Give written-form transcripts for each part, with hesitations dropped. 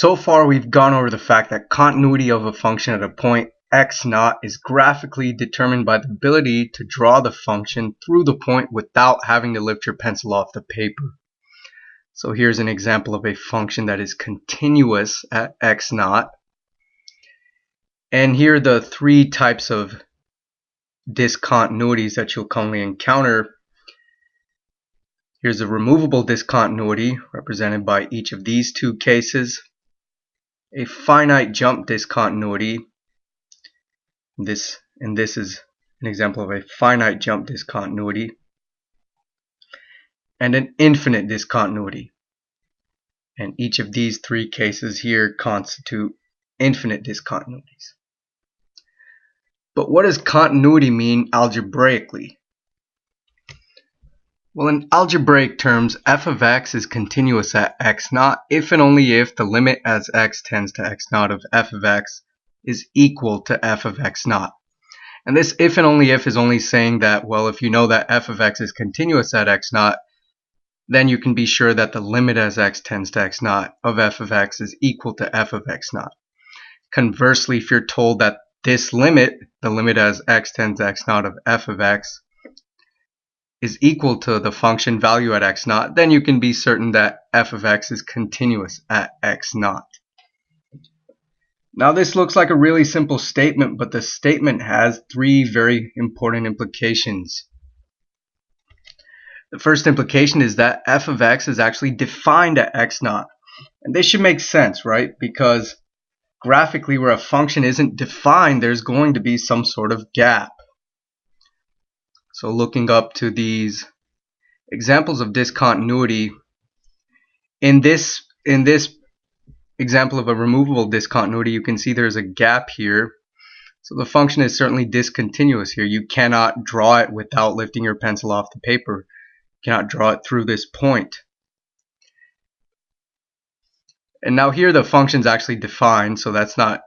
So far we've gone over the fact that continuity of a function at a point x naught is graphically determined by the ability to draw the function through the point without having to lift your pencil off the paper. So here's an example of a function that is continuous at x naught. And here are the three types of discontinuities that you'll commonly encounter. Here's a removable discontinuity represented by each of these two cases. A finite jump discontinuity. This is an example of a finite jump discontinuity. And an infinite discontinuity. And each of these three cases here constitute infinite discontinuities. But what does continuity mean algebraically? Well, in algebraic terms, f of x is continuous at x naught if and only if the limit as x tends to x naught of f of x is equal to f of x naught. And this if and only if is only saying that, well, if you know that f of x is continuous at x naught, then you can be sure that the limit as x tends to x naught of f of x is equal to f of x naught. Conversely, if you're told that this limit, the limit as x tends to x naught of f of x, is equal to the function value at x naught, then you can be certain that f of x is continuous at x naught. Now this looks like a really simple statement, but the statement has three very important implications. The first implication is that f of x is actually defined at x naught. And this should make sense, right? Because graphically, where a function isn't defined, there's going to be some sort of gap. So looking up to these examples of discontinuity, in this example of a removable discontinuity, you can see there's a gap here. So the function is certainly discontinuous here. You cannot draw it without lifting your pencil off the paper. You cannot draw it through this point. And now here the function's actually defined, so that's not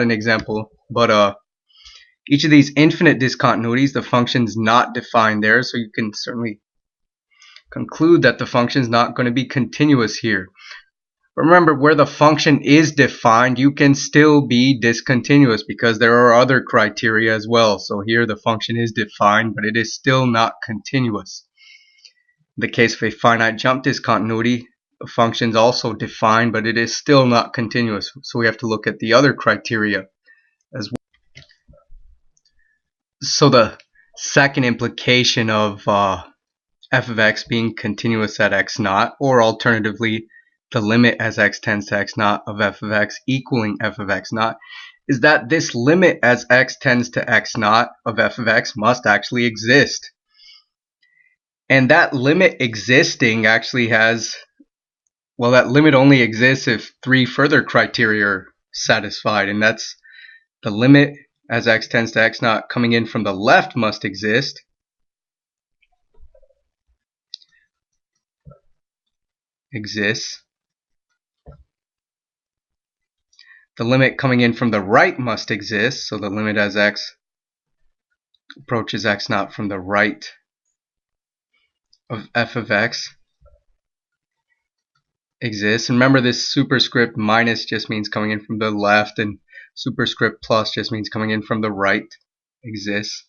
an example, but each of these infinite discontinuities, the function's not defined there, so you can certainly conclude that the function's not going to be continuous here. Remember, where the function is defined, you can still be discontinuous because there are other criteria as well. So here the function is defined, but it is still not continuous. In the case of a finite jump discontinuity, the function's also defined, but it is still not continuous. So we have to look at the other criteria as well. So the second implication of f of x being continuous at x naught, or alternatively the limit as x tends to x naught of f of x equaling f of x naught, is that this limit as x tends to x naught of f of x must actually exist. And that limit existing actually has, well, that limit only exists if three further criteria are satisfied, and that's the limit as x tends to x naught coming in from the left must exist. Exists. The limit coming in from the right must exist, so the limit as x approaches x naught from the right of f of x exists. And remember, this superscript minus just means coming in from the left, and superscript plus just means coming in from the right. Exists.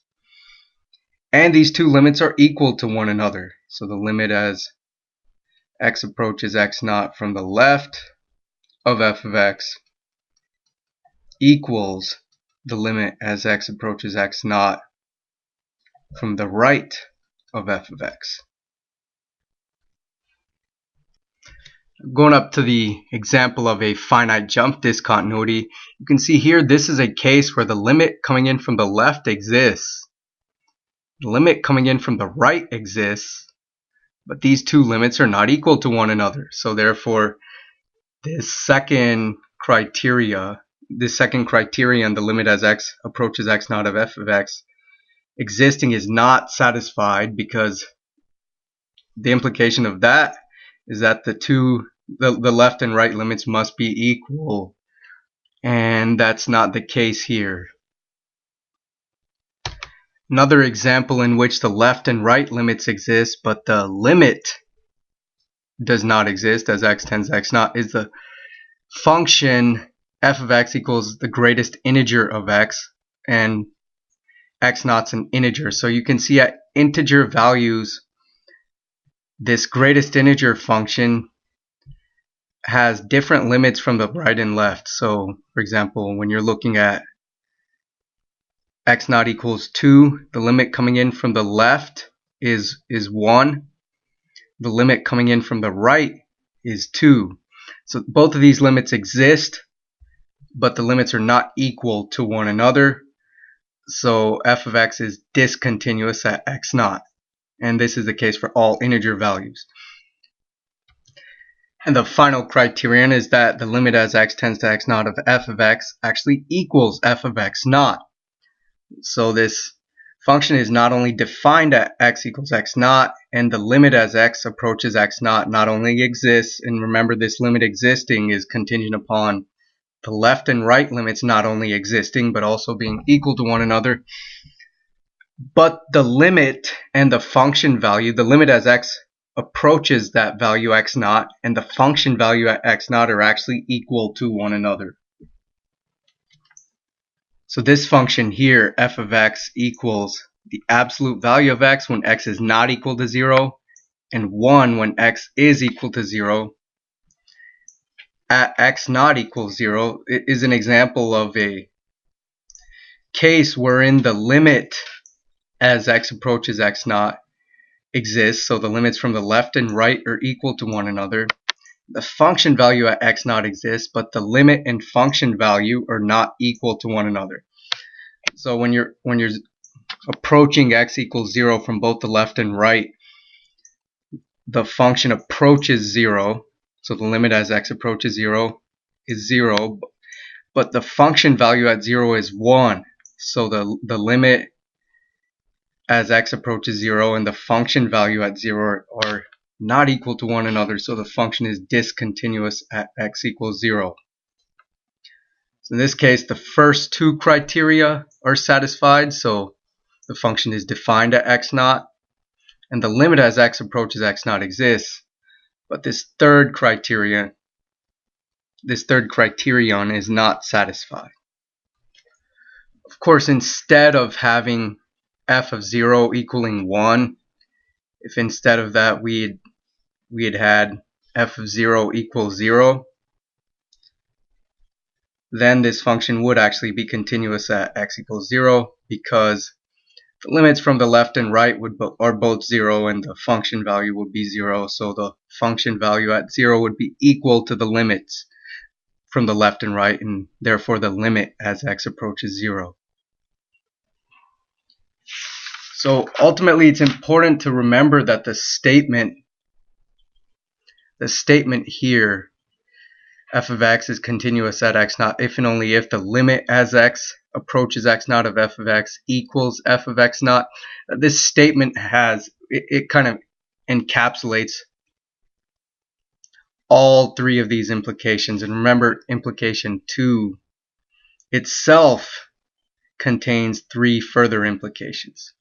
And these two limits are equal to one another. So the limit as x approaches x naught from the left of f of x equals the limit as x approaches x naught from the right of f of x. Going up to the example of a finite jump discontinuity, you can see here this is a case where the limit coming in from the left exists. The limit coming in from the right exists, but these two limits are not equal to one another. So therefore, this second criterion, the limit as x approaches x naught of f of x existing, is not satisfied, because the implication of that is that the left and right limits must be equal, and that's not the case here. Another example in which the left and right limits exist, but the limit does not exist as x tends to x naught, is the function f of x equals the greatest integer of x, and x naught's an integer. So you can see at integer values, this greatest integer function has different limits from the right and left. So for example, when you're looking at x naught equals 2, the limit coming in from the left is 1. The limit coming in from the right is 2. So both of these limits exist, but the limits are not equal to one another. So f of x is discontinuous at x naught. And this is the case for all integer values. And the final criterion is that the limit as x tends to x naught of f of x actually equals f of x naught. So this function is not only defined at x equals x naught, and the limit as x approaches x naught not only exists, and remember this limit existing is contingent upon the left and right limits not only existing but also being equal to one another, but the limit and the function value, the limit as x approaches that value x naught and the function value at x naught are actually equal to one another. So this function here, f of x, equals the absolute value of x when x is not equal to 0 and 1 when x is equal to 0. At x not equals 0, it is an example of a case wherein the limit as x approaches x naught exists, so the limits from the left and right are equal to one another. The function value at x naught exists, but the limit and function value are not equal to one another. So when you're approaching x equals 0 from both the left and right, the function approaches 0, so the limit as x approaches 0 is 0, but the function value at 0 is 1, so the limit as x approaches 0 and the function value at 0 are not equal to one another, so the function is discontinuous at x equals 0. So in this case, the first two criteria are satisfied, so the function is defined at x naught, and the limit as x approaches x naught exists. But this third criterion is not satisfied. Of course, instead of having f of 0 equaling 1, if instead of that we had f of 0 equals 0, then this function would actually be continuous at x equals 0, because the limits from the left and right are both 0 and the function value would be 0, so the function value at 0 would be equal to the limits from the left and right, and therefore the limit as x approaches 0. So ultimately it's important to remember that the statement here, f of x is continuous at x naught if and only if the limit as x approaches x naught of f of x equals f of x naught. This statement it kind of encapsulates all three of these implications. And remember, implication 2 itself contains three further implications.